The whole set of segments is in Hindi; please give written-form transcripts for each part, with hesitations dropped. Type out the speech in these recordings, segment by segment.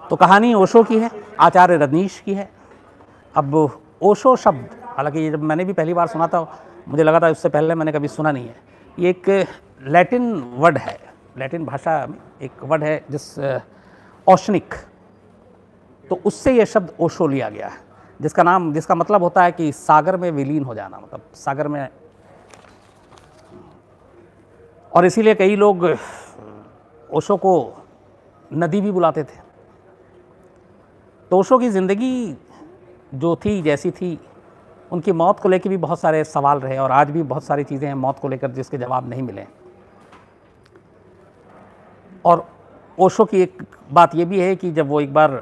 तो कहानी ओशो की है, आचार्य रजनीश की है। अब ओशो शब्द, हालांकि ये जब मैंने भी पहली बार सुना था मुझे लगा था उससे पहले मैंने कभी सुना नहीं है। ये एक लैटिन वर्ड है, लैटिन भाषा में एक वर्ड है जिस ओशनिक, तो उससे ये शब्द ओशो लिया गया है, जिसका मतलब होता है कि सागर में विलीन हो जाना, मतलब सागर में। और इसीलिए कई लोग ओशो को नदी भी बुलाते थे। तो ओशो की ज़िंदगी जो थी जैसी थी, उनकी मौत को लेकर भी बहुत सारे सवाल रहे, और आज भी बहुत सारी चीज़ें हैं मौत को लेकर जिसके जवाब नहीं मिले। और ओशो की एक बात ये भी है कि जब वो एक बार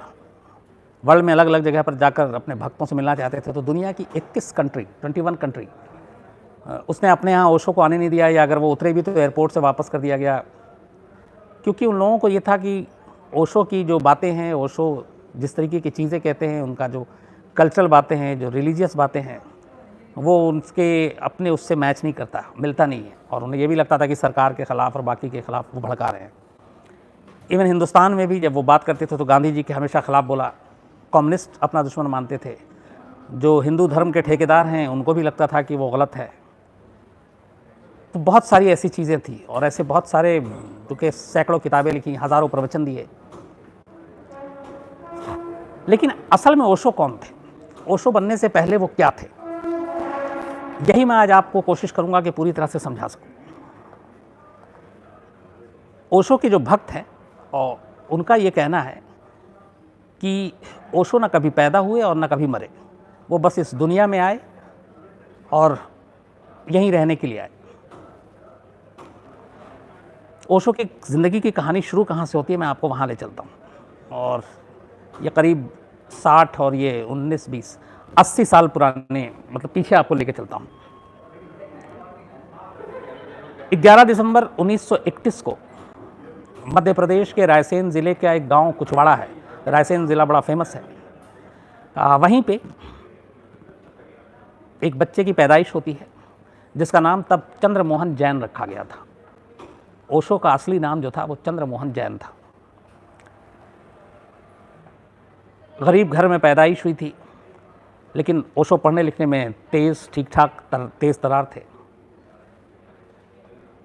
वर्ल्ड में अलग अलग जगह पर जाकर अपने भक्तों से मिलना चाहते थे, तो दुनिया की 21 कंट्री उसने अपने यहाँ ओशो को आने नहीं दिया, या अगर वो उतरे भी तो एयरपोर्ट से वापस कर दिया गया, क्योंकि उन लोगों को ये था कि ओशो की जो बातें हैं, ओशो जिस तरीके की चीज़ें कहते हैं, उनका जो कल्चरल बातें हैं, जो रिलीजियस बातें हैं, वो उनके अपने उससे मैच नहीं करता, मिलता नहीं है। और उन्हें ये भी लगता था कि सरकार के ख़िलाफ़ और बाकी के ख़िलाफ़ वो भड़का रहे हैं। इवन हिंदुस्तान में भी जब वो बात करते थे तो गांधी जी के हमेशा ख़िलाफ़ बोला। कम्युनिस्ट अपना दुश्मन मानते थे, जो हिंदू धर्म के ठेकेदार हैं उनको भी लगता था कि वो गलत है। तो बहुत सारी ऐसी चीज़ें थी, और ऐसे बहुत सारे, क्योंकि सैकड़ों किताबें लिखी, हज़ारों प्रवचन दिए। लेकिन असल में ओशो कौन थे, ओशो बनने से पहले वो क्या थे, यही मैं आज आपको कोशिश करूंगा कि पूरी तरह से समझा सकूं। ओशो के जो भक्त हैं, और उनका ये कहना है कि ओशो ना कभी पैदा हुए और ना कभी मरे, वो बस इस दुनिया में आए और यहीं रहने के लिए आए। ओशो की ज़िंदगी की कहानी शुरू कहाँ से होती है, मैं आपको वहाँ ले चलता हूँ। और ये करीब 60 और ये 19-20 80 साल पुराने, मतलब पीछे आपको लेके चलता हूँ। 11 दिसंबर 1931 को मध्य प्रदेश के रायसेन ज़िले का एक गांव कुचवाड़ा है, रायसेन ज़िला बड़ा फेमस है, वहीं पे एक बच्चे की पैदाइश होती है जिसका नाम तब चंद्रमोहन जैन रखा गया था। ओशो का असली नाम जो था वो चंद्रमोहन जैन था। गरीब घर में पैदाइश हुई थी, लेकिन ओशो पढ़ने लिखने में ठीक ठाक तेज़ तरार थे।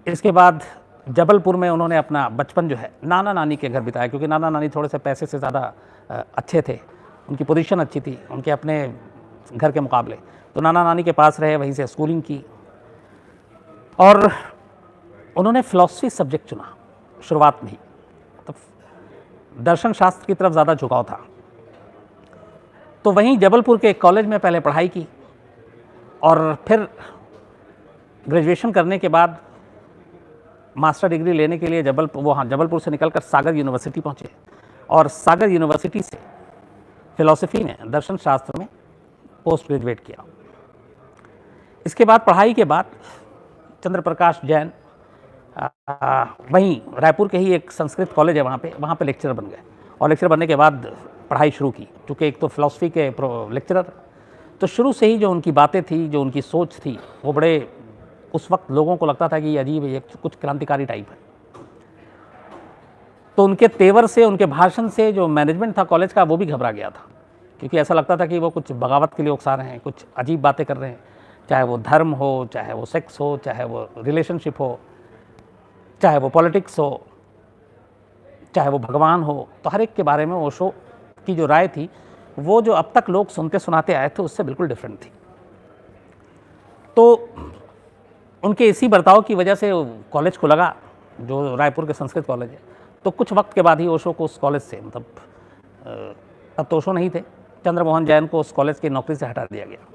इसके बाद जबलपुर में उन्होंने अपना बचपन जो है नाना नानी के घर बिताया, क्योंकि नाना नानी थोड़े से पैसे से ज़्यादा अच्छे थे, उनकी पोजीशन अच्छी थी उनके अपने घर के मुकाबले। तो नाना नानी के पास रहे, वहीं से स्कूलिंग की, और उन्होंने फ़िलॉसफी सब्जेक्ट चुना शुरुआत में ही, तो दर्शन शास्त्र की तरफ ज़्यादा झुकाव था। तो वहीं जबलपुर के कॉलेज में पहले पढ़ाई की, और फिर ग्रेजुएशन करने के बाद मास्टर डिग्री लेने के लिए जबलपुर से निकलकर सागर यूनिवर्सिटी पहुँचे, और सागर यूनिवर्सिटी से फ़िलॉसफी में, दर्शन शास्त्र में पोस्ट ग्रेजुएट किया। इसके बाद पढ़ाई के बाद चंद्र प्रकाश जैन वहीं रायपुर के ही एक संस्कृत कॉलेज है, वहाँ पे लेक्चरर बन गए, और लेक्चरर बनने के बाद पढ़ाई शुरू की। क्योंकि एक तो फ़िलॉसफी के लेक्चरर, तो शुरू से ही जो उनकी बातें थी, जो उनकी सोच थी, वो बड़े, उस वक्त लोगों को लगता था कि ये अजीब है, ये कुछ क्रांतिकारी टाइप है। तो उनके तेवर से, उनके भाषण से जो मैनेजमेंट था कॉलेज का, वो भी घबरा गया था, क्योंकि ऐसा लगता था कि वो कुछ बगावत के लिए उकसा रहे हैं, कुछ अजीब बातें कर रहे हैं, चाहे वो धर्म हो, चाहे वो सेक्स हो, चाहे वो रिलेशनशिप हो, चाहे वो पॉलिटिक्स हो, चाहे वो भगवान हो। तो हर एक के बारे में ओशो की जो राय थी, वो जो अब तक लोग सुनते सुनाते आए थे उससे बिल्कुल डिफरेंट थी। तो उनके इसी बर्ताव की वजह से कॉलेज को लगा, जो रायपुर के संस्कृत कॉलेज है, तो कुछ वक्त के बाद ही ओशो को उस कॉलेज से, मतलब तब तो ओशो नहीं थे, चंद्रमोहन जैन को उस कॉलेज की नौकरी से हटा दिया गया।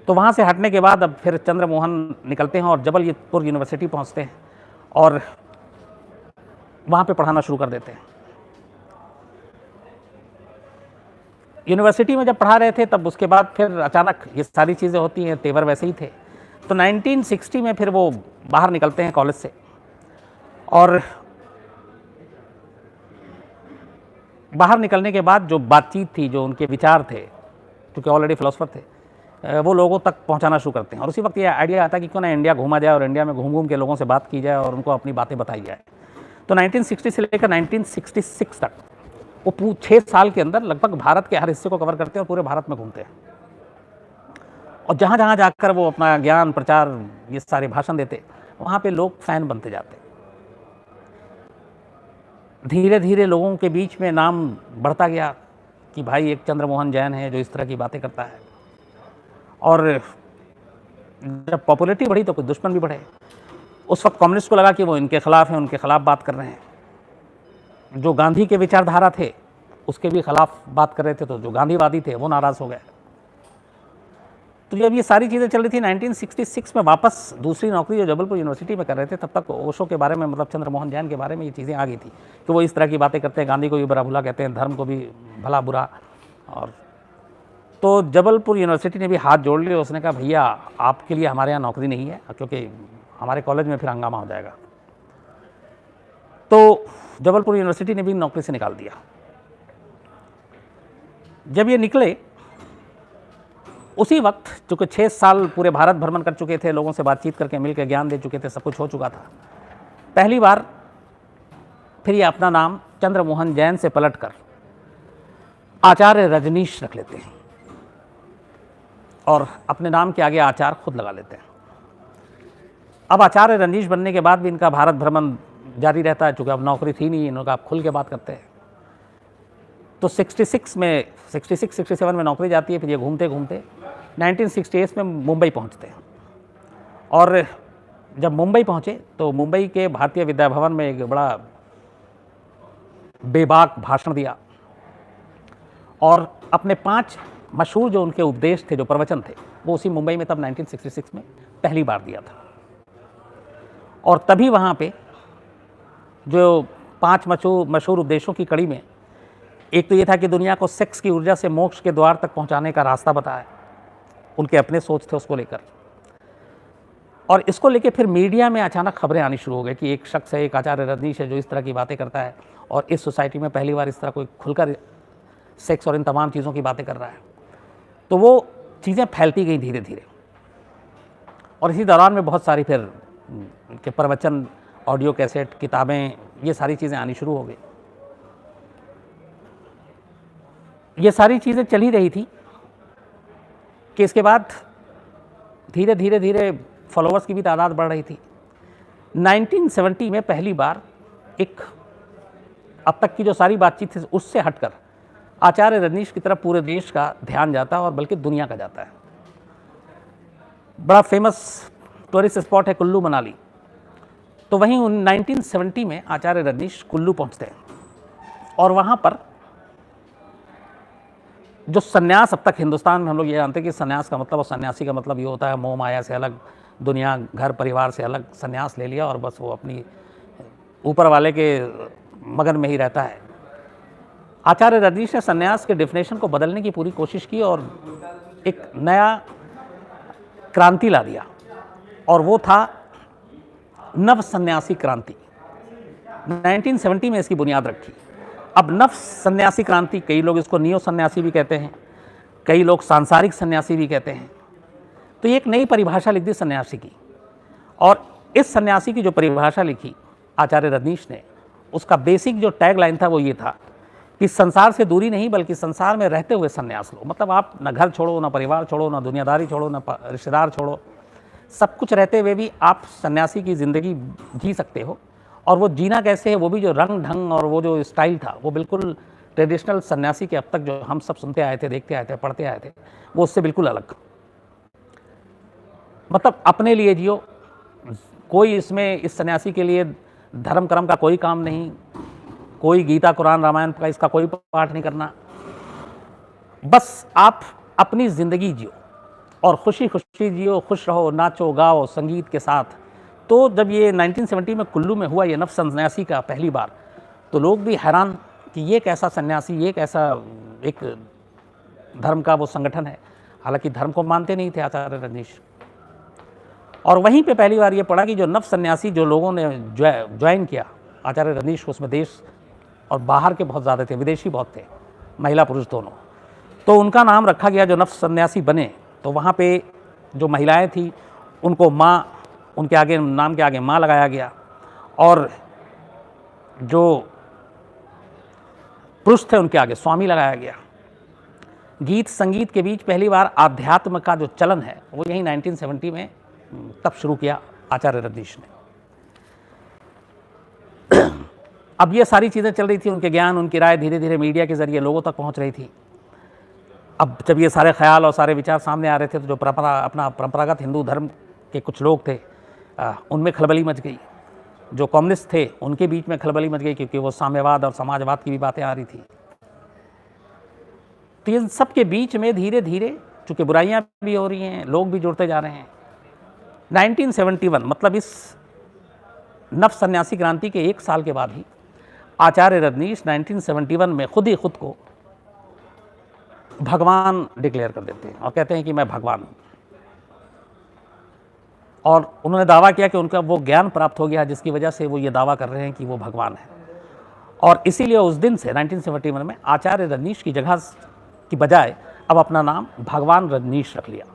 तो वहाँ से हटने के बाद अब फिर चंद्रमोहन निकलते हैं और जबलपुर यूनिवर्सिटी पहुँचते हैं, और वहाँ पे पढ़ाना शुरू कर देते हैं। यूनिवर्सिटी में जब पढ़ा रहे थे, तब उसके बाद फिर अचानक ये सारी चीज़ें होती हैं, तेवर वैसे ही थे। तो 1960 में फिर वो बाहर निकलते हैं कॉलेज से, और बाहर निकलने के बाद जो बातचीत थी, जो उनके विचार थे, क्योंकि ऑलरेडी फिलोसफर थे, वो लोगों तक पहुंचाना शुरू करते हैं। और उसी वक्त ये आइडिया आता है कि क्यों ना इंडिया घूमा जाए, और इंडिया में घूम घूम के लोगों से बात की जाए और उनको अपनी बातें बताई जाए। तो 1960 से लेकर 1966 तक वो 6 साल के अंदर लगभग भारत के हर हिस्से को कवर करते हैं और पूरे भारत में घूमते हैं, और जहाँ जहाँ जाकर वो अपना ज्ञान प्रचार ये सारे भाषण देते, वहाँ पे लोग फैन बनते जाते। धीरे धीरे लोगों के बीच में नाम बढ़ता गया कि भाई एक चंद्रमोहन जैन है जो इस तरह की बातें करता है, और जब पॉपुलैरिटी बढ़ी तो कुछ दुश्मन भी बढ़े। उस वक्त कम्युनिस्ट को लगा कि वो इनके खिलाफ हैं, उनके खिलाफ बात कर रहे हैं। जो गांधी के विचारधारा थे उसके भी खिलाफ बात कर रहे थे, तो जो गांधीवादी थे वो नाराज़ हो गए। तो जब ये सारी चीज़ें चल रही थी 1966 में वापस दूसरी नौकरी जो जबलपुर यूनिवर्सिटी में कर रहे थे, तब तक ओशो के बारे में, मतलब चंद्रमोहन जैन के बारे में ये चीज़ें आ गई थी कि वो इस तरह की बातें करते हैं, गांधी को भी बुरा भला कहते हैं, धर्म को भी भला बुरा। और तो जबलपुर यूनिवर्सिटी ने भी हाथ जोड़ लिए, उसने कहा भैया आपके लिए हमारे यहाँ नौकरी नहीं है, क्योंकि हमारे कॉलेज में फिर हंगामा हो जाएगा। तो जबलपुर यूनिवर्सिटी ने भी नौकरी से निकाल दिया। जब ये निकले उसी वक्त, चूँकि 6 साल पूरे भारत भ्रमण कर चुके थे, लोगों से बातचीत करके मिल के ज्ञान दे चुके थे, सब कुछ हो चुका था, पहली बार फिर ये अपना नाम चंद्रमोहन जैन से पलटकर आचार्य रजनीश रख लेते हैं और अपने नाम के आगे आचार्य खुद लगा लेते हैं। अब आचार्य रजनीश बनने के बाद भी इनका भारत भ्रमण जारी रहता है, चूँकि अब नौकरी थी नहीं, इनका आप खुल के बात करते हैं। तो 66 में 67 में नौकरी जाती है, फिर ये घूमते घूमते 1968 में मुंबई पहुंचते हैं। और जब मुंबई पहुंचे तो मुंबई के भारतीय विद्या भवन में एक बड़ा बेबाक भाषण दिया, और अपने 5 मशहूर जो उनके उपदेश थे, जो प्रवचन थे, वो उसी मुंबई में तब 1966 में पहली बार दिया था। और तभी वहाँ पे जो 5 मशहूर उपदेशों की कड़ी में एक तो ये था कि दुनिया को सेक्स की ऊर्जा से मोक्ष के द्वार तक पहुंचाने का रास्ता बताया, उनके अपने सोच थे उसको लेकर। और इसको लेके फिर मीडिया में अचानक खबरें आनी शुरू हो गई कि एक शख्स है, एक आचार्य रजनीश है जो इस तरह की बातें करता है, और इस सोसाइटी में पहली बार इस तरह कोई खुलकर सेक्स और इन तमाम चीज़ों की बातें कर रहा है। तो वो चीज़ें फैलती गई धीरे धीरे, और इसी दौरान में बहुत सारी फिर के प्रवचन, ऑडियो कैसेट, किताबें, ये सारी चीज़ें आनी शुरू हो गई। ये सारी चीज़ें चल ही रही थी कि इसके बाद धीरे धीरे धीरे फॉलोअर्स की भी तादाद बढ़ रही थी। 1970 में पहली बार एक, अब तक की जो सारी बातचीत थी उससे हटकर आचार्य रजनीश की तरफ पूरे देश का ध्यान जाता है, और बल्कि दुनिया का जाता है। बड़ा फेमस टूरिस्ट स्पॉट है कुल्लू मनाली। तो वहीं 1970 में आचार्य रजनीश कुल्लू पहुंचते हैं, और वहाँ पर जो सन्यास, अब तक हिंदुस्तान में हम लोग ये जानते हैं कि सन्यास का मतलब और सन्यासी का मतलब ये होता है मोह माया से अलग, दुनिया घर परिवार से अलग सन्यास ले लिया और बस वो अपनी ऊपर वाले के मगन में ही रहता है। आचार्य रजनीश ने सन्यास के डेफिनेशन को बदलने की पूरी कोशिश की और एक नया क्रांति ला दिया, और वो था नव सन्यासी क्रांति। 1970 में इसकी बुनियाद रखी। अब नव सन्यासी क्रांति, कई लोग इसको नियो सन्यासी भी कहते हैं, कई लोग सांसारिक सन्यासी भी कहते हैं। तो ये एक नई परिभाषा लिख दी सन्यासी की, और इस सन्यासी की जो परिभाषा लिखी आचार्य रजनीश ने, उसका बेसिक जो टैग लाइन था वो ये था कि संसार से दूरी नहीं बल्कि संसार में रहते हुए सन्यास लो। मतलब आप ना घर छोड़ो, ना परिवार छोड़ो, ना दुनियादारी छोड़ो, ना रिश्तेदार छोड़ो, सब कुछ रहते हुए भी आप सन्यासी की ज़िंदगी जी सकते हो। और वो जीना कैसे है, वो भी जो रंग ढंग और वो जो स्टाइल था, वो बिल्कुल ट्रेडिशनल सन्यासी के अब तक जो हम सब सुनते आए थे, देखते आए थे, पढ़ते आए थे, वो उससे बिल्कुल अलग। मतलब अपने लिए जियो, कोई इसमें इस सन्यासी के लिए धर्म कर्म का कोई काम नहीं, कोई गीता कुरान रामायण का इसका कोई पाठ नहीं करना, बस आप अपनी ज़िंदगी जियो और खुशी खुशी जियो, खुश रहो, नाचो गाओ संगीत के साथ। तो जब ये 1970 में कुल्लू में हुआ ये नव सन्यासी का पहली बार, तो लोग भी हैरान कि ये कैसा सन्यासी, ये कैसा एक धर्म का वो संगठन है। हालांकि धर्म को मानते नहीं थे आचार्य रजनीश। और वहीं पे पहली बार ये पढ़ा कि जो नव सन्यासी जो लोगों ने ज्वाइन किया आचार्य रजनीश को, उसमें देश और बाहर के बहुत ज़्यादा थे, विदेशी बहुत थे, महिला पुरुष दोनों। तो उनका नाम रखा गया, जो नव सन्यासी बने। तो वहाँ पे जो महिलाएं थी उनको माँ, उनके आगे नाम के आगे माँ लगाया गया, और जो पुरुष थे उनके आगे स्वामी लगाया गया। गीत संगीत के बीच पहली बार आध्यात्म का जो चलन है वो यही 1970 में तब शुरू किया आचार्य रजनीश ने। अब ये सारी चीज़ें चल रही थी, उनके ज्ञान उनकी राय धीरे धीरे मीडिया के जरिए लोगों तक पहुंच रही थी। अब जब ये सारे ख्याल और सारे विचार सामने आ रहे थे तो जो परंपरागत हिंदू धर्म के कुछ लोग थे उनमें खलबली मच गई। जो कम्युनिस्ट थे उनके बीच में खलबली मच गई, क्योंकि वो साम्यवाद और समाजवाद की भी बातें आ रही थी। तो इन सब के बीच में धीरे धीरे चूँकि बुराइयाँ भी हो रही हैं, लोग भी जुड़ते जा रहे हैं। 1971 मतलब इस नव सन्यासी क्रांति के 1 साल के बाद ही आचार्य रजनीश 1971 में खुद ही खुद को भगवान डिक्लेयर कर देते हैं और कहते हैं कि मैं भगवान हूँ। और उन्होंने दावा किया कि उनका वो ज्ञान प्राप्त हो गया जिसकी वजह से वो ये दावा कर रहे हैं कि वो भगवान है। और इसीलिए उस दिन से 1971 में आचार्य रजनीश की जगह की बजाय अब अपना नाम भगवान रजनीश रख लिया।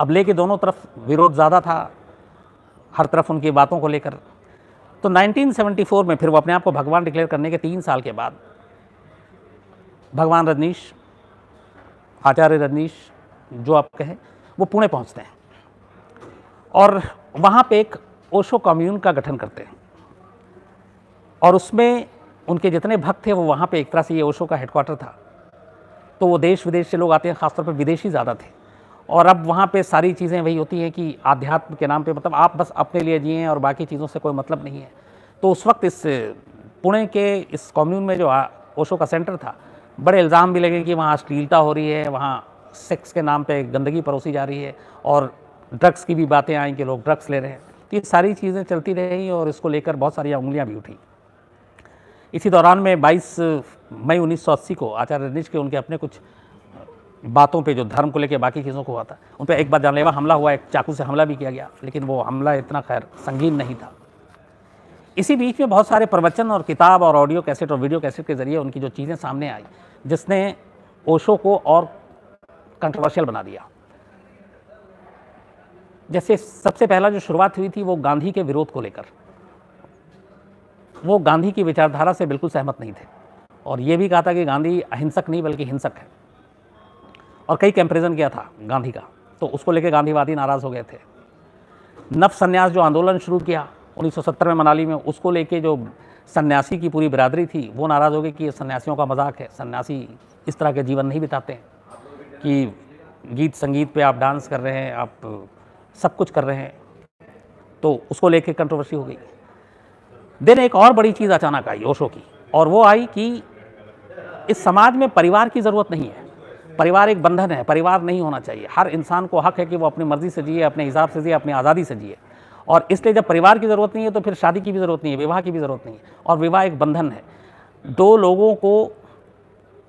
अब लेके दोनों तरफ विरोध ज़्यादा था, हर तरफ उनकी बातों को लेकर। तो 1974 में फिर वो अपने आप को भगवान डिक्लेयर करने के 3 साल के बाद भगवान रजनीश, आचार्य रजनीश जो आप कहें, वो पुणे पहुंचते हैं और वहाँ पे एक ओशो कम्यून का गठन करते हैं। और उसमें उनके जितने भक्त थे वो वहाँ पे एक तरह से ये ओशो का हेडक्वार्टर था। तो वो देश विदेश से लोग आते हैं, ख़ासतौर पर विदेशी ज़्यादा थे। और अब वहाँ पे सारी चीज़ें वही होती हैं कि आध्यात्म के नाम पे मतलब आप बस अपने लिए जिएं और बाकी चीज़ों से कोई मतलब नहीं है। तो उस वक्त इस पुणे के इस कम्यून में जो ओशो का सेंटर था, बड़े इल्ज़ाम भी लगे कि वहाँ अश्लीलता हो रही है, वहाँ सेक्स के नाम पे गंदगी परोसी जा रही है और ड्रग्स की भी बातें आई कि लोग ड्रग्स ले रहे हैं। तो ये सारी चीज़ें चलती रही और इसको लेकर बहुत सारी उंगलियाँ भी उठी। इसी दौरान में 22 मई 1980 को आचार्य रजनीश के उनके अपने कुछ बातों पे जो धर्म को लेकर बाकी चीज़ों को हुआ था, उन पर एक बार जानलेवा हमला हुआ, एक चाकू से हमला भी किया गया, लेकिन वो हमला इतना खैर संगीन नहीं था। इसी बीच में बहुत सारे प्रवचन और किताब और ऑडियो कैसेट और वीडियो कैसेट के ज़रिए उनकी जो चीज़ें सामने आई, जिसने ओशो को और कंट्रोवर्शियल बना दिया। जैसे सबसे पहला जो शुरुआत हुई थी वो गांधी के विरोध को लेकर। वो गांधी की विचारधारा से बिल्कुल सहमत नहीं थे और ये भी कहा था कि गांधी अहिंसक नहीं बल्कि हिंसक है, और कई कंपैरिजन किया था गांधी का। तो उसको लेकर गांधीवादी नाराज़ हो गए थे। नव सन्यास जो आंदोलन शुरू किया 1970 में मनाली में, उसको लेके जो सन्यासी की पूरी बिरादरी थी वो नाराज़ हो गई कि ये सन्यासियों का मजाक है, सन्यासी इस तरह के जीवन नहीं बिताते हैं कि गीत संगीत पे आप डांस कर रहे हैं, आप सब कुछ कर रहे हैं। तो उसको लेके कंट्रोवर्सी हो गई। देन एक और बड़ी चीज़ अचानक आई ओशो की, और वो आई कि इस समाज में परिवार की ज़रूरत नहीं है। परिवार एक बंधन है, परिवार नहीं होना चाहिए। हर इंसान को हक है कि वो अपनी मर्ज़ी से जिए, अपने हिसाब से जिए, अपनी आज़ादी से जिए। और इसलिए जब परिवार की ज़रूरत नहीं है तो फिर शादी की भी ज़रूरत नहीं है, विवाह की भी ज़रूरत नहीं है। और विवाह एक बंधन है। दो लोगों को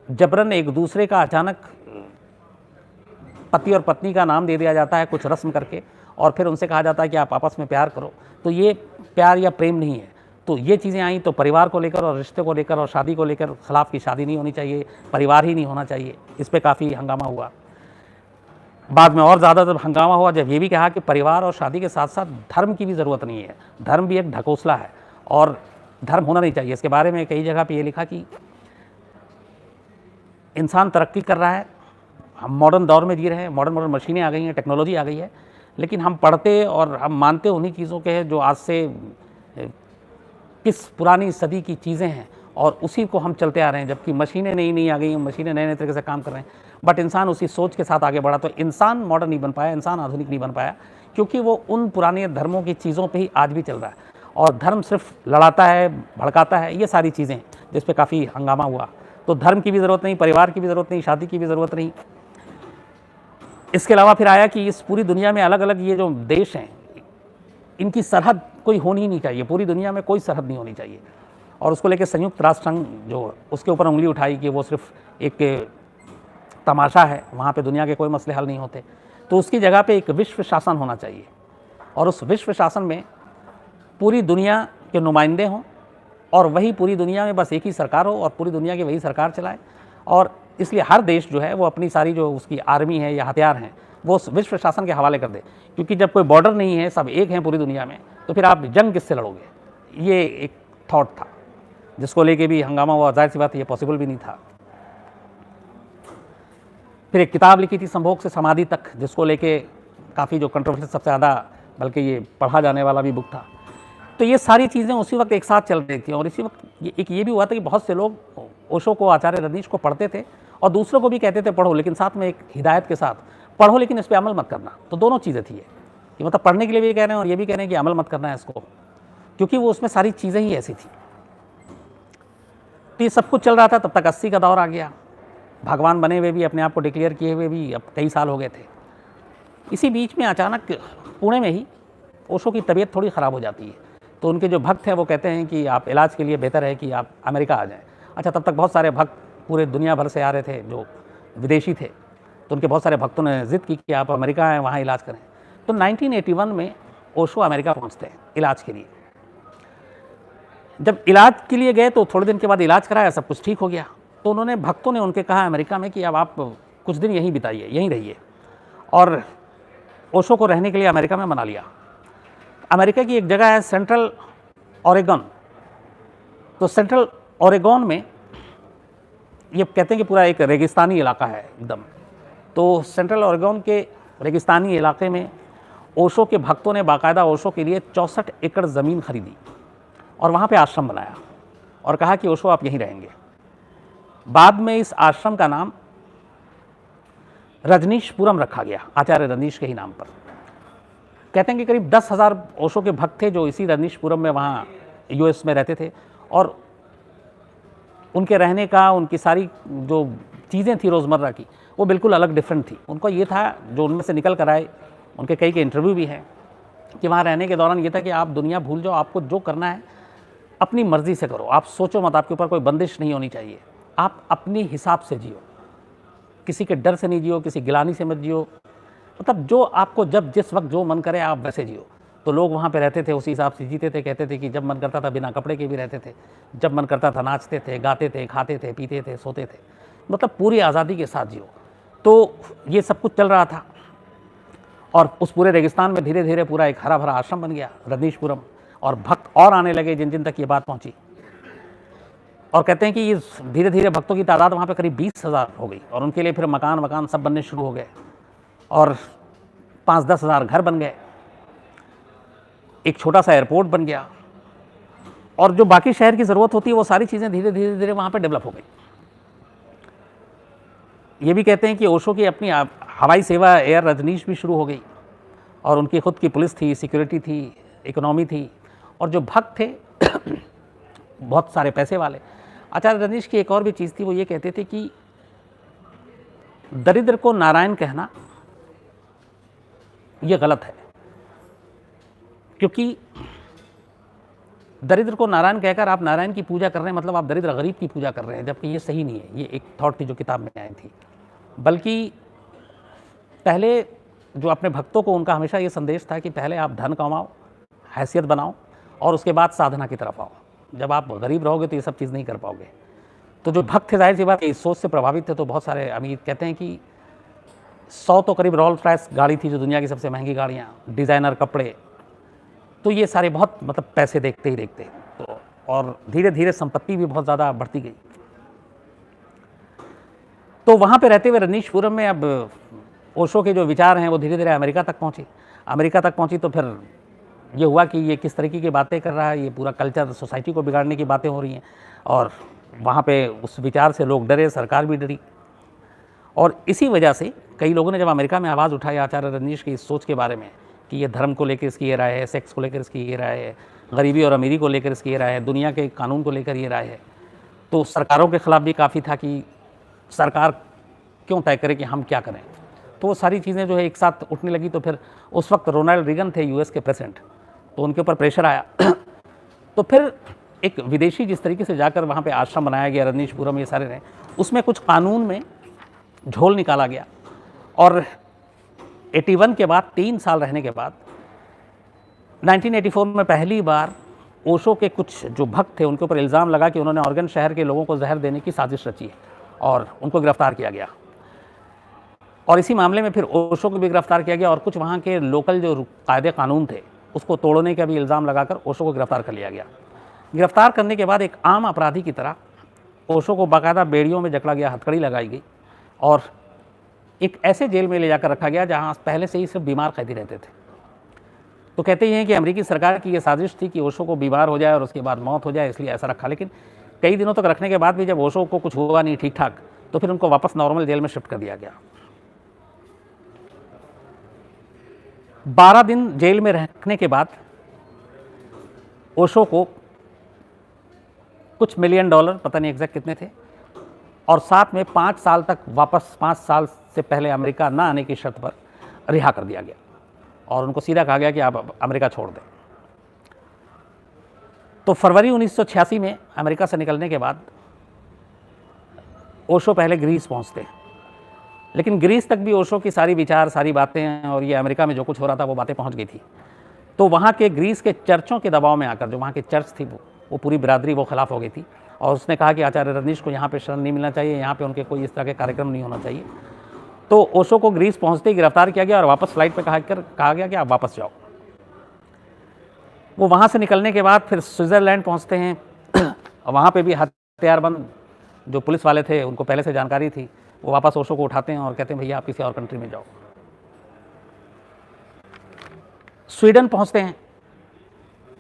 जबरन एक दूसरे का अचानक पति और पत्नी का नाम दे दिया जाता है कुछ रस्म करके, और फिर उनसे कहा जाता है कि आप आपस में प्यार करो। तो ये प्यार या प्रेम नहीं है। तो ये चीज़ें आई तो परिवार को लेकर और रिश्ते को लेकर और शादी को लेकर खिलाफ की शादी नहीं होनी चाहिए, परिवार ही नहीं होना चाहिए। इस पर काफ़ी हंगामा हुआ। बाद में और ज़्यादा जब हंगामा हुआ जब ये भी कहा कि परिवार और शादी के साथ साथ धर्म की भी ज़रूरत नहीं है, धर्म भी एक ढकोसला है और धर्म होना नहीं चाहिए। इसके बारे में कई जगह पे ये लिखा कि इंसान तरक्की कर रहा है, हम मॉडर्न दौर में जी रहे हैं, मॉडर्न मशीनें आ गई हैं, टेक्नोलॉजी आ गई है, लेकिन हम पढ़ते और हम मानते उन्हीं चीज़ों के हैं जो आज से किस पुरानी सदी की चीज़ें हैं और उसी को हम चलते आ रहे हैं। जबकि मशीनें नई आ गई हैं, मशीनें नए नए तरीके से काम कर रहे हैं, बट इंसान उसी सोच के साथ आगे बढ़ा। तो इंसान मॉडर्न नहीं बन पाया, इंसान आधुनिक नहीं बन पाया, क्योंकि वो उन पुराने धर्मों की चीज़ों पे ही आज भी चल रहा है। और धर्म सिर्फ लड़ाता है, भड़काता है, ये सारी चीज़ें जिस पे काफ़ी हंगामा हुआ। तो धर्म की भी ज़रूरत नहीं, परिवार की भी ज़रूरत नहीं, शादी की भी ज़रूरत नहीं। इसके अलावा फिर आया कि इस पूरी दुनिया में अलग अलग ये जो देश हैं, इनकी सरहद कोई होनी ही नहीं चाहिए, पूरी दुनिया में कोई सरहद नहीं होनी चाहिए। और उसको लेकर संयुक्त राष्ट्र संघ जो उसके ऊपर उंगली उठाई कि वो सिर्फ एक तमाशा है, वहाँ पे दुनिया के कोई मसले हल नहीं होते। तो उसकी जगह पे एक विश्व शासन होना चाहिए, और उस विश्व शासन में पूरी दुनिया के नुमाइंदे हों और वही पूरी दुनिया में बस एक ही सरकार हो और पूरी दुनिया की वही सरकार चलाए। और इसलिए हर देश जो है वो अपनी सारी जो उसकी आर्मी है या हथियार हैं वो उस विश्व शासन के हवाले कर दे, क्योंकि जब कोई बॉर्डर नहीं है, सब एक हैं पूरी दुनिया में, तो फिर आप जंग किससे लड़ोगे। ये एक थॉट था, जिसको लेके भी हंगामा हुआ, जाहिर सी बात ये पॉसिबल भी नहीं था। फिर एक किताब लिखी थी संभोग से समाधि तक, जिसको लेके काफ़ी जो कंट्रोवर्सी सबसे ज़्यादा, बल्कि ये पढ़ा जाने वाला भी बुक था। तो ये सारी चीज़ें उसी वक्त एक साथ चल रही थी, और इसी वक्त एक ये भी हुआ था कि बहुत से लोग ओशो को, आचार्य रजनीश को पढ़ते थे और दूसरों को भी कहते थे पढ़ो, लेकिन साथ में एक हिदायत के साथ पढ़ो, लेकिन इस पर अमल मत करना। तो दोनों चीज़ें थी ये, कि मतलब पढ़ने के लिए भी कह रहे हैं और ये भी कह रहे हैं कि अमल मत करना है इसको, क्योंकि वो उसमें सारी चीज़ें ही ऐसी थी। तो ये सब कुछ चल रहा था। तब तक 80 का दौर आ गया, भगवान बने हुए भी, अपने आप को डिक्लेयर किए हुए भी अब कई साल हो गए थे। इसी बीच में अचानक पुणे में ही ओशो की तबीयत थोड़ी ख़राब हो जाती है। तो उनके जो भक्त हैं वो कहते हैं कि आप इलाज के लिए बेहतर है कि आप अमेरिका आ जाएं। अच्छा, तब तक बहुत सारे भक्त पूरे दुनिया भर से आ रहे थे जो विदेशी थे, तो उनके बहुत सारे भक्तों ने ज़िद की कि आप अमेरिका आएँ, वहाँ इलाज करें। तो 1981 में ओशो अमेरिका पहुँचते हैं इलाज के लिए। जब इलाज के लिए गए तो थोड़े दिन के बाद इलाज कराया, सब कुछ ठीक हो गया। तो उन्होंने, भक्तों ने उनके कहा अमेरिका में कि अब आप कुछ दिन यहीं बिताइए, यहीं रहिए, और ओशो को रहने के लिए अमेरिका में मना लिया। अमेरिका की एक जगह है सेंट्रल ओरेगन। तो सेंट्रल ओरेगन में ये कहते हैं कि पूरा एक रेगिस्तानी इलाका है एकदम। तो सेंट्रल ओरेगन के रेगिस्तानी इलाके में ओशो के भक्तों ने बाकायदा ओशो के लिए 64 एकड़ ज़मीन खरीदी और वहाँ पे आश्रम बनाया और कहा कि ओशो आप यहीं रहेंगे। बाद में इस आश्रम का नाम रजनीशपुरम रखा गया, आचार्य रजनीश के ही नाम पर। कहते हैं कि करीब 10,000 ओशो के भक्त थे जो इसी रजनीशपुरम में वहाँ यूएस में रहते थे, और उनके रहने का, उनकी सारी जो चीज़ें थी रोज़मर्रा की, वो बिल्कुल अलग, डिफरेंट थी। उनको ये था, जो उनमें से निकल कर आए, उनके कई के इंटरव्यू भी हैं, कि वहाँ रहने के दौरान ये था कि आप दुनिया भूल जाओ, आपको जो करना है अपनी मर्ज़ी से करो, आप सोचो मत, आपके ऊपर कोई बंदिश नहीं होनी चाहिए, आप अपने हिसाब से जियो, किसी के डर से नहीं जियो, किसी गिलानी से मत जियो, मतलब जो आपको जब जिस वक्त जो मन करे आप वैसे जियो। तो लोग वहाँ पे रहते थे, उसी हिसाब से जीते थे। कहते थे कि जब मन करता था बिना कपड़े के भी रहते थे, जब मन करता था नाचते थे, गाते थे, खाते थे, पीते थे, सोते थे, मतलब पूरी आज़ादी के साथ जियो। तो ये सब कुछ चल रहा था, और उस पूरे रेगिस्तान में धीरे धीरे पूरा एक हरा भरा आश्रम बन गया रजनीशपुरम, और भक्त और आने लगे जिन जिन तक ये बात पहुँची। और कहते हैं कि ये धीरे धीरे भक्तों की तादाद वहाँ पे करीब 20,000 हो गई, और उनके लिए फिर मकान वकान सब बनने शुरू हो गए, और 5-10 हज़ार घर बन गए, एक छोटा सा एयरपोर्ट बन गया, और जो बाकी शहर की ज़रूरत होती है वो सारी चीज़ें धीरे धीरे धीरे वहाँ पे डेवलप हो गई। ये भी कहते हैं कि ओशो की अपनी हवाई सेवा एयर रजनीश भी शुरू हो गई, और उनकी खुद की पुलिस थी, सिक्योरिटी थी, इकोनॉमी थी, और जो भक्त थे बहुत सारे पैसे वाले। आचार्य रजनीश की एक और भी चीज़ थी, वो ये कहते थे कि दरिद्र को नारायण कहना ये गलत है, क्योंकि दरिद्र को नारायण कहकर आप नारायण की पूजा कर रहे हैं, मतलब आप दरिद्र गरीब की पूजा कर रहे हैं, जबकि ये सही नहीं है। ये एक थॉट थी जो किताब में आई थी। बल्कि पहले जो अपने भक्तों को, उनका हमेशा ये संदेश था कि पहले आप धन कमाओ, हैसियत बनाओ, और उसके बाद साधना की तरफ आओ। जब आप गरीब रहोगे तो ये सब चीज़ नहीं कर पाओगे। तो जो भक्त थे, जाहिर सी बात इस सोच से प्रभावित थे, तो बहुत सारे अमीर कहते हैं कि 100 तो करीब रोल्स रॉयस गाड़ी थी, जो दुनिया की सबसे महंगी गाड़ियाँ, डिज़ाइनर कपड़े, तो ये सारे बहुत, मतलब पैसे देखते ही देखते, तो और धीरे धीरे संपत्ति भी बहुत ज़्यादा बढ़ती गई। तो वहाँ पे रहते हुए रजनीशपुरम में अब ओशो के जो विचार हैं वो धीरे धीरे अमेरिका तक पहुँची। अमेरिका तक पहुँची तो फिर ये हुआ कि ये किस तरीके की बातें कर रहा है, ये पूरा कल्चर, सोसाइटी को बिगाड़ने की बातें हो रही हैं, और वहाँ पे उस विचार से लोग डरे, सरकार भी डरी। और इसी वजह से कई लोगों ने जब अमेरिका में आवाज़ उठाई आचार्य रजनीश की इस सोच के बारे में कि ये धर्म को लेकर इसकी ये राय है, सेक्स को लेकर इसकी ये राय है, गरीबी और अमीरी को लेकर इसकी ये राय है, दुनिया के कानून को लेकर ये राय है, तो सरकारों के ख़िलाफ़ भी काफ़ी था कि सरकार क्यों तय करे कि हम क्या करें। तो वो सारी चीज़ें जो है एक साथ उठने लगी। तो फिर उस वक्त रोनाल्ड रीगन थे यूएस के प्रेसिडेंट, तो उनके ऊपर प्रेशर आया तो फिर एक विदेशी जिस तरीके से जाकर वहाँ पे आश्रम बनाया गया रजनीशपुरम, ये सारे रहे, उसमें कुछ कानून में झोल निकाला गया। और 81 के बाद 3 साल रहने के बाद 1984 में पहली बार ओशो के कुछ जो भक्त थे उनके ऊपर इल्ज़ाम लगा कि उन्होंने ऑर्गन शहर के लोगों को जहर देने की साजिश रची है, और उनको गिरफ्तार किया गया। और इसी मामले में फिर ओशो को भी गिरफ्तार किया गया, और कुछ वहाँ के लोकल जो कायदे कानून थे उसको तोड़ने का भी इल्ज़ाम लगाकर ओशो को गिरफ्तार कर लिया गया। गिरफ्तार करने के बाद एक आम अपराधी की तरह ओशो को बाकायदा बेड़ियों में जकड़ा गया, हथकड़ी लगाई गई और एक ऐसे जेल में ले जाकर रखा गया जहां पहले से ही सिर्फ बीमार कैदी रहते थे। तो कहते हैं कि अमेरिकी सरकार की ये साजिश थी कि ओशो को बीमार हो जाए और उसके बाद मौत हो जाए, इसलिए ऐसा रखा। लेकिन कई दिनों तक रखने के बाद भी जब ओशो को कुछ हुआ नहीं ठीक ठाक, तो फिर उनको वापस नॉर्मल जेल में शिफ्ट कर दिया गया। 12 दिन जेल में रखने के बाद ओशो को कुछ $1 मिलियन, पता नहीं एग्जैक्ट कितने थे, और साथ में 5 साल तक वापस 5 साल से पहले अमेरिका ना आने की शर्त पर रिहा कर दिया गया और उनको सीधा कहा गया कि आप अमेरिका छोड़ दें। तो फरवरी 1986 में अमेरिका से निकलने के बाद ओशो पहले ग्रीस पहुंचते हैं, लेकिन ग्रीस तक भी ओशो की सारी विचार, सारी बातें और ये अमेरिका में जो कुछ हो रहा था वो बातें पहुंच गई थी। तो वहाँ के ग्रीस के चर्चों के दबाव में आकर, जो वहाँ के चर्च थी वो पूरी बिरादरी वो खिलाफ हो गई थी और उसने कहा कि आचार्य रजनीश को यहाँ पे शरण नहीं मिलना चाहिए, यहाँ पे उनके कोई इस तरह के कार्यक्रम नहीं होना चाहिए। तो ओशो को ग्रीस पहुँचते ही गिरफ्तार किया गया और वापस फ्लाइट पर कहा गया कि आप वापस जाओ। वो वहाँ से निकलने के बाद फिर स्विट्ज़रलैंड पहुँचते हैं और वहाँ पे भी हथियारबंद जो पुलिस वाले थे, उनको पहले से जानकारी थी, वो वापस ओशो को उठाते हैं और कहते हैं भैया आप किसी और कंट्री में जाओ। स्वीडन पहुँचते हैं,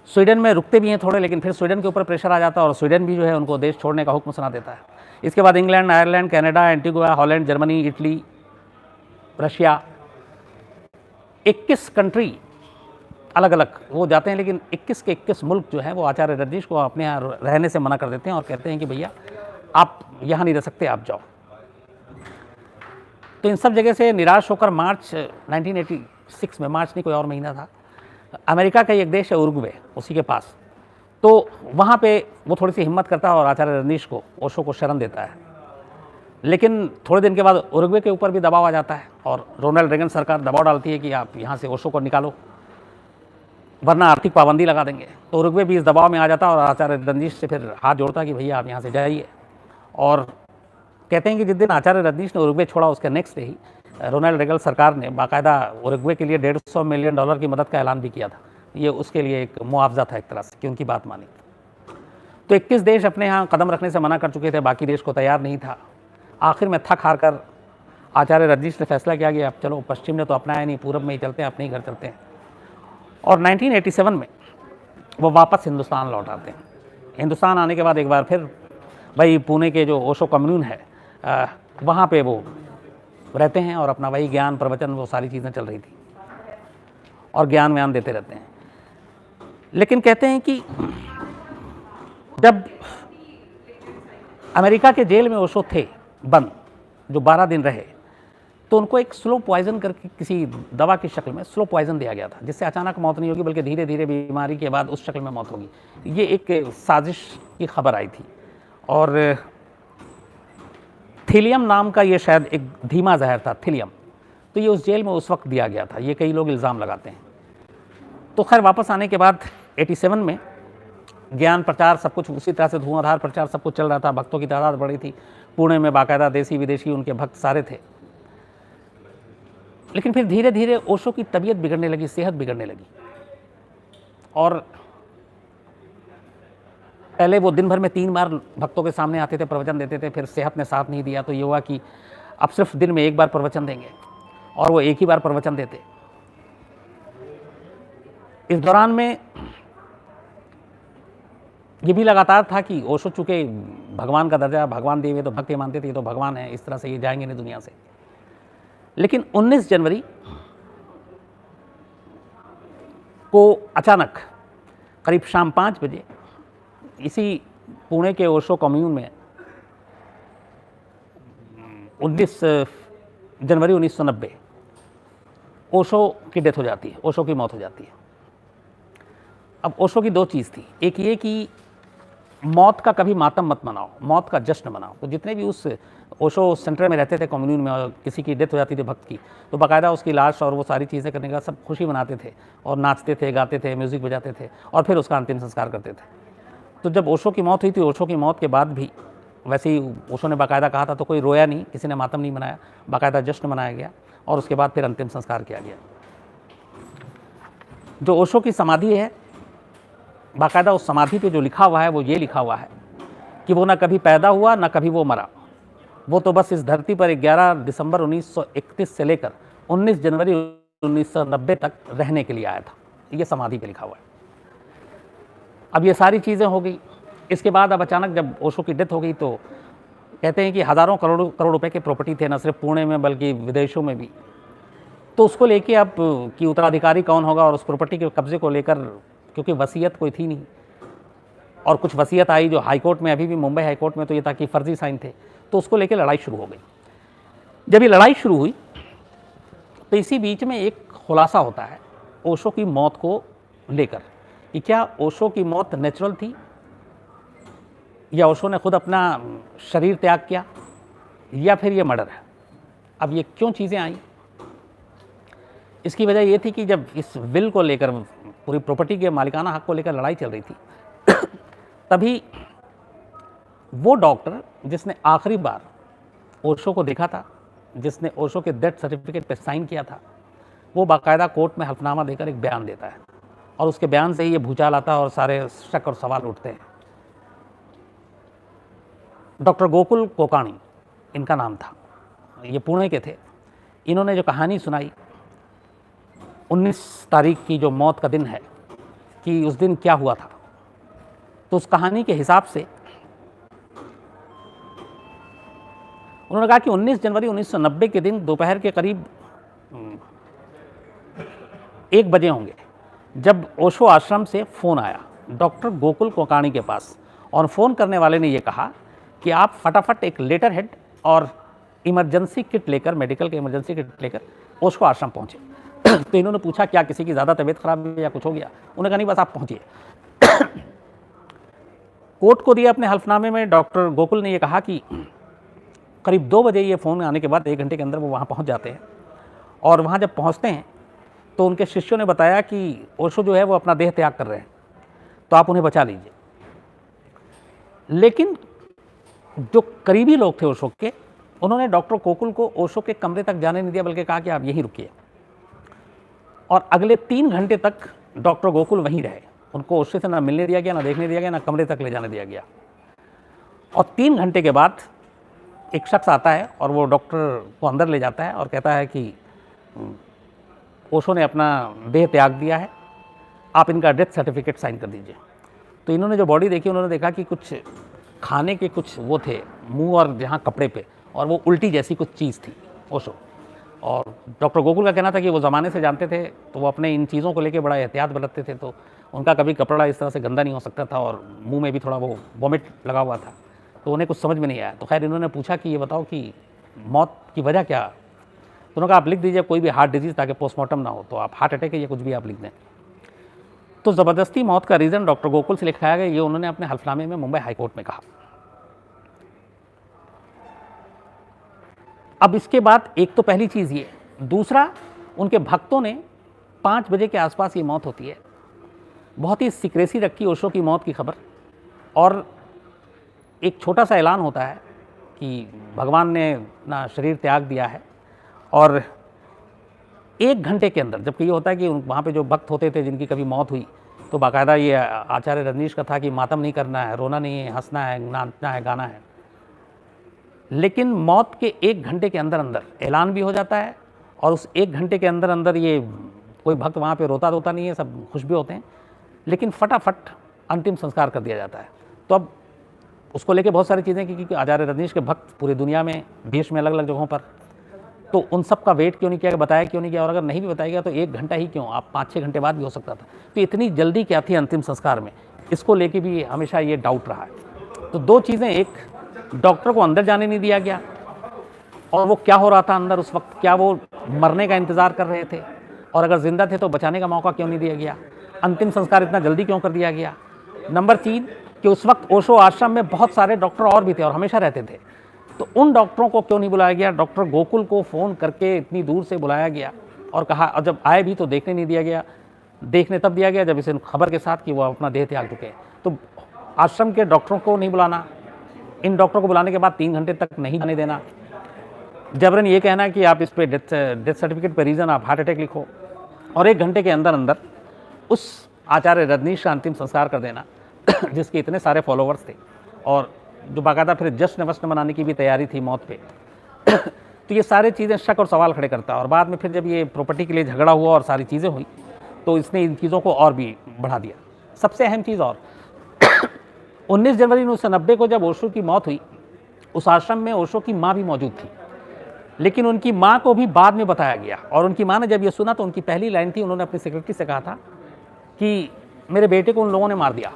स्वीडन में रुकते भी हैं थोड़े, लेकिन फिर स्वीडन के ऊपर प्रेशर आ जाता है और स्वीडन भी जो है उनको देश छोड़ने का हुक्म सुना देता है। इसके बाद England, Ireland, Canada, Antigua, Holland, Germany, Italy, Russia, 21 country अलग अलग वो जाते हैं, लेकिन 21 के 21 मुल्क जो है वो आचार्य रजनीश को अपने यहाँ रहने से मना कर देते हैं और कहते हैं कि भैया आप यहाँ नहीं रह सकते, आप जाओ। तो इन सब जगह से निराश होकर मार्च 1986 में, मार्च नहीं कोई और महीना था, अमेरिका का एक देश है उरुग्वे, उसी के पास, तो वहाँ पे वो थोड़ी सी हिम्मत करता है और आचार्य रजनीश को, ओशो को शरण देता है। लेकिन थोड़े दिन के बाद उरुग्वे के ऊपर भी दबाव आ जाता है और रोनाल्ड रेगन सरकार दबाव डालती है कि आप यहाँ से ओशो को निकालो वरना आर्थिक पाबंदी लगा देंगे। तो उरुग्वे भी इस दबाव में आ जाता है और आचार्य रजनीश से फिर हाथ जोड़ता है कि भैया आप यहाँ से जाइए। और कहते हैं कि जिस दिन आचार्य रजनीश ने उरुग्वे छोड़ा उसके नेक्स्ट डे ही रोनाल्ड रेगन सरकार ने बाकायदा उरुग्वे के लिए $150 मिलियन की मदद का ऐलान भी किया था। ये उसके लिए एक मुआवजा था एक तरह से कि उनकी बात मानी। तो 21 देश अपने यहाँ कदम रखने से मना कर चुके थे, बाकी देश को तैयार नहीं था। आखिर में थक हार कर आचार्य रजनीश ने फैसला किया कि अब चलो, पश्चिम ने तो अपनाया नहीं, पूरब में ही चलते हैं, अपने ही घर चलते हैं। और 1987 में वो वापस हिंदुस्तान लौट आते हैं। हिंदुस्तान आने के बाद एक बार फिर भाई पुणे के जो ओशो कम्युन है वहाँ पे वो रहते हैं और अपना वही ज्ञान, प्रवचन, वो सारी चीज़ें चल रही थी और ज्ञान व्यान देते रहते हैं। लेकिन कहते हैं कि जब अमेरिका के जेल में ओशो थे बंद, जो 12 दिन रहे, तो उनको एक स्लो पॉइजन करके किसी दवा की शक्ल में स्लो पॉइजन दिया गया था, जिससे अचानक मौत नहीं होगी बल्कि धीरे धीरे बीमारी के बाद उस शक्ल में मौत होगी। ये एक साजिश की खबर आई थी। और थिलियम नाम का ये शायद एक धीमा जहर था, थिलियम, तो ये उस जेल में उस वक्त दिया गया था। ये कई लोग इल्ज़ाम लगाते हैं। तो खैर वापस आने के बाद 87 में ज्ञान प्रचार सब कुछ उसी तरह से धुआंधार प्रचार सब कुछ चल रहा था। भक्तों की तादाद बढ़ी थी, पुणे में बाकायदा देसी विदेशी उनके भक्त सारे थे। लेकिन फिर धीरे धीरे ओशो की तबीयत बिगड़ने लगी, सेहत बिगड़ने लगी और पहले वो दिन भर में 3 बार भक्तों के सामने आते थे, प्रवचन देते थे। फिर सेहत ने साथ नहीं दिया तो ये हुआ कि अब सिर्फ दिन में 1 बार प्रवचन देंगे और वो एक ही बार प्रवचन देते। इस दौरान में ये भी लगातार था कि ओशो चूँकि भगवान का दर्जा, भगवान दिए हुए तो भक्त मानते थे, ये तो भगवान है, इस तरह से ये जाएंगे नहीं दुनिया से। लेकिन 19 जनवरी को अचानक करीब शाम 5 बजे इसी पुणे के ओशो कम्यून में 19 जनवरी 1990 ओशो की डेथ हो जाती है, ओशो की मौत हो जाती है। अब ओशो की 2 चीज़ थी, एक ये कि मौत का कभी मातम मत मनाओ, मौत का जश्न मनाओ। तो जितने भी उस ओशो सेंटर में रहते थे कम्युनिटी में और किसी की डेथ हो जाती थी भक्त की, तो बाकायदा उसकी लाश और वो सारी चीज़ें करने का सब खुशी मनाते थे और नाचते थे, गाते थे, म्यूज़िक बजाते थे और फिर उसका अंतिम संस्कार करते थे। तो जब ओशो की मौत हुई थी, ओशो की मौत के बाद भी वैसे ही ओशो ने बाकायदा कहा था, तो कोई रोया नहीं, किसी ने मातम नहीं मनाया, बाकायदा जश्न मनाया गया और उसके बाद फिर अंतिम संस्कार किया गया। जो ओशो की समाधि है बाकायदा उस समाधि पे जो लिखा हुआ है वो ये लिखा हुआ है कि वो ना कभी पैदा हुआ ना कभी वो मरा, वो तो बस इस धरती पर 11 दिसंबर 1931 से लेकर 19 जनवरी 1990 तक रहने के लिए आया था। ये समाधि पे लिखा हुआ है। अब ये सारी चीज़ें हो गई। इसके बाद अब अचानक जब ओशो की डेथ हो गई तो कहते हैं कि हज़ारों करोड़ रुपए के प्रॉपर्टी थे, न सिर्फ पुणे में बल्कि विदेशों में भी। तो उसको लेके अब कि उत्तराधिकारी कौन होगा और उस प्रॉपर्टी के कब्जे को लेकर, क्योंकि वसीयत कोई थी नहीं और कुछ वसीयत आई जो हाईकोर्ट में, अभी भी मुंबई हाईकोर्ट में तो ये था कि फर्जी साइन थे, तो उसको लेकर लड़ाई शुरू हो गई। जब ये लड़ाई शुरू हुई तो इसी बीच में एक खुलासा होता है ओशो की मौत को लेकर कि क्या ओशो की मौत नेचुरल थी या ओशो ने खुद अपना शरीर त्याग किया या फिर ये मर्डर है। अब ये क्यों चीज़ें आई, इसकी वजह ये थी कि जब इस विल को लेकर, पूरी प्रॉपर्टी के मालिकाना हक को लेकर लड़ाई चल रही थी तभी वो डॉक्टर जिसने आखिरी बार ओशो को देखा था, जिसने ओशो के डेथ सर्टिफिकेट पे साइन किया था, वो बाकायदा कोर्ट में हल्फनामा देकर एक बयान देता है और उसके बयान से ही ये भूचाल आता है और सारे शक और सवाल उठते हैं। डॉक्टर गोकुल कोकाणी इनका नाम था, ये पुणे के थे। इन्होंने जो कहानी सुनाई 19 तारीख की, जो मौत का दिन है, कि उस दिन क्या हुआ था, तो उस कहानी के हिसाब से उन्होंने कहा कि 19 जनवरी 1990 के दिन दोपहर के करीब 1 बजे होंगे जब ओशो आश्रम से फ़ोन आया डॉक्टर गोकुल कोकाणी के पास, और फ़ोन करने वाले ने यह कहा कि आप फटाफट एक लेटर हेड और इमरजेंसी किट लेकर, मेडिकल के इमरजेंसी किट लेकर ओशो आश्रम पहुँचे। तो इन्होंने पूछा क्या किसी की ज़्यादा तबीयत खराब है या कुछ हो गया, उन्होंने कहा नहीं, बस आप पहुँचिए। कोर्ट को दिया अपने हल्फनामे में डॉक्टर गोकुल ने यह कहा कि करीब 2 बजे ये फ़ोन आने के बाद 1 घंटे के अंदर वो वहाँ पहुँच जाते हैं, और वहाँ जब पहुँचते हैं तो उनके शिष्यों ने बताया कि ओशो जो है वो अपना देह त्याग कर रहे हैं, तो आप उन्हें बचा लीजिए। लेकिन जो करीबी लोग थे ओशो के, उन्होंने डॉक्टर गोकुल को ओशो के कमरे तक जाने नहीं दिया, बल्कि कहा कि आप यहीं रुकिए, और अगले 3 घंटे तक डॉक्टर गोकुल वहीं रहे। उनको ओशो से ना मिलने दिया गया, ना देखने दिया गया, ना कमरे तक ले जाने दिया गया। और 3 घंटे के बाद एक शख्स आता है और वो डॉक्टर को अंदर ले जाता है और कहता है कि ओशो ने अपना देह त्याग दिया है, आप इनका डेथ सर्टिफिकेट साइन कर दीजिए। तो इन्होंने जो बॉडी देखी, उन्होंने देखा कि कुछ खाने के कुछ वो थे मुंह और जहाँ कपड़े पे, और वो उल्टी जैसी कुछ चीज़ थी ओशो। और डॉक्टर गोकुल का कहना था कि वो ज़माने से जानते थे, तो वो अपने इन चीज़ों को लेकर बड़ा एहतियात बरतते थे, तो उनका कभी कपड़ा इस तरह से गंदा नहीं हो सकता था, और मुंह में भी थोड़ा वो वॉमिट लगा हुआ था, तो उन्हें कुछ समझ में नहीं आया। तो खैर इन्होंने पूछा कि ये बताओ कि मौत की वजह क्या। तो उन्होंने कहा आप लिख दीजिए कोई भी हार्ट डिजीज़, ताकि पोस्टमार्टम ना हो, तो आप हार्ट अटैक है या कुछ भी आप लिख दें। तो ज़बरदस्ती मौत का रीज़न डॉक्टर गोकुल से लिखाया गया, ये उन्होंने अपने हल्फनामे में मुंबई हाईकोर्ट में कहा। अब इसके बाद एक तो पहली चीज़ ये, दूसरा उनके भक्तों ने 5 बजे के आसपास ये मौत होती है, बहुत ही सीक्रेसी रखी ओशो की मौत की खबर, और एक छोटा सा ऐलान होता है कि भगवान ने ना शरीर त्याग दिया है। और 1 घंटे के अंदर, जबकि ये होता है कि वहाँ पे जो भक्त होते थे जिनकी कभी मौत हुई, तो बाकायदा ये आचार्य रजनीश का था कि मातम नहीं करना है, रोना नहीं है, हंसना है, नाचना है, गाना है। लेकिन मौत के 1 घंटे के अंदर अंदर ऐलान भी हो जाता है, और उस 1 घंटे के अंदर अंदर ये कोई भक्त वहाँ पे रोता धोता नहीं है, सब खुश भी होते हैं, लेकिन फटाफट अंतिम संस्कार कर दिया जाता है। तो अब उसको लेके बहुत सारी चीज़ें, क्योंकि आचार्य रजनीश के भक्त पूरी दुनिया में, देश में अलग अलग जगहों पर, तो उन सब का वेट क्यों नहीं किया, बताया क्यों नहीं किया, और अगर नहीं भी बताया गया तो 1 घंटा ही क्यों, आप 5-6 घंटे बाद भी हो सकता था। तो इतनी जल्दी क्या थी अंतिम संस्कार में, इसको लेके भी हमेशा ये डाउट रहा है। तो 2 चीज़ें, एक डॉक्टर को अंदर जाने नहीं दिया गया, और वो क्या हो रहा था अंदर उस वक्त, क्या वो मरने का इंतज़ार कर रहे थे, और अगर ज़िंदा थे तो बचाने का मौका क्यों नहीं दिया गया, अंतिम संस्कार इतना जल्दी क्यों कर दिया गया। नंबर 3 कि उस वक्त ओशो आश्रम में बहुत सारे डॉक्टर और भी थे और हमेशा रहते थे, तो उन डॉक्टरों को क्यों नहीं बुलाया गया। डॉक्टर गोकुल को फ़ोन करके इतनी दूर से बुलाया गया और कहा, और जब आए भी तो देखने नहीं दिया गया, देखने तब दिया गया जब इसे खबर के साथ कि वो अपना देह त्याग चुके हैं। तो आश्रम के डॉक्टरों को नहीं बुलाना, इन डॉक्टरों को बुलाने के बाद 3 घंटे तक नहीं जाने देना, जबरन ये कहना कि आप इस पर डेथ सर्टिफिकेट पर रीज़न आप हार्ट अटैक लिखो, और 1 घंटे के अंदर अंदर उस आचार्य रजनीश का अंतिम संस्कार कर देना जिसके इतने सारे फॉलोवर्स थे और जो बाकायदा फिर जश्न वश्न मनाने की भी तैयारी थी मौत पे तो ये सारी चीज़ें शक और सवाल खड़े करता है। और बाद में फिर जब ये प्रॉपर्टी के लिए झगड़ा हुआ और सारी चीज़ें हुई तो इसने इन चीज़ों को और भी बढ़ा दिया। सबसे अहम चीज़ और 19 जनवरी 1990 को जब ओशो की मौत हुई, उस आश्रम में ओशो की माँ भी मौजूद थी, लेकिन उनकी माँ को भी बाद में बताया गया। और उनकी माँ ने जब ये सुना तो उनकी पहली लाइन थी, उन्होंने अपनी सेक्रेटरी से कहा था कि मेरे बेटे को उन लोगों ने मार दिया।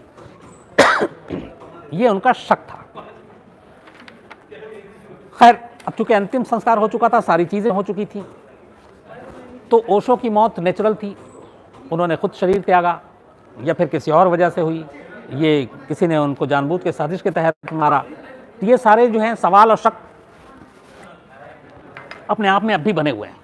ये उनका शक था। खैर, अब चूंकि अंतिम संस्कार हो चुका था, सारी चीज़ें हो चुकी थी, तो ओशो की मौत नेचुरल थी। उन्होंने खुद शरीर त्यागा या फिर किसी और वजह से हुई, ये किसी ने उनको जानबूझ के साजिश के तहत मारा, ये सारे जो हैं सवाल और शक अपने आप में अब भी बने हुए हैं।